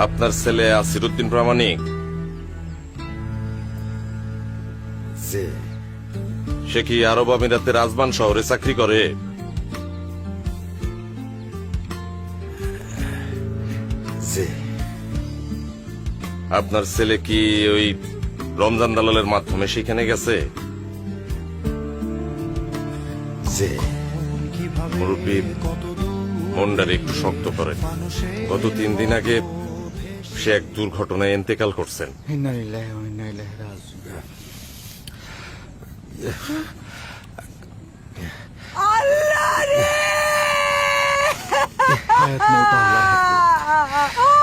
আপনার ছেলে আসিরউদ্দিন প্রামাণিক জি সে কি আরব আমিরাতে রাজবান শহরে চাকরি করে? জি আপনার ছেলে কি ওই রমজান দালালের মাধ্যমে সেখানে গেছে? জি মুরব্বী মনটারে একটু শক্ত করেন। গত 3 দিন আগে সে এক দুর্ঘটনায় ইন্তেকাল করছেন। ইন্না লিল্লাহি ওয়া ইন্না ইলাইহি রাজিউন। আল্লাহ রে হায়াত মৌত আল্লাহর হাতে।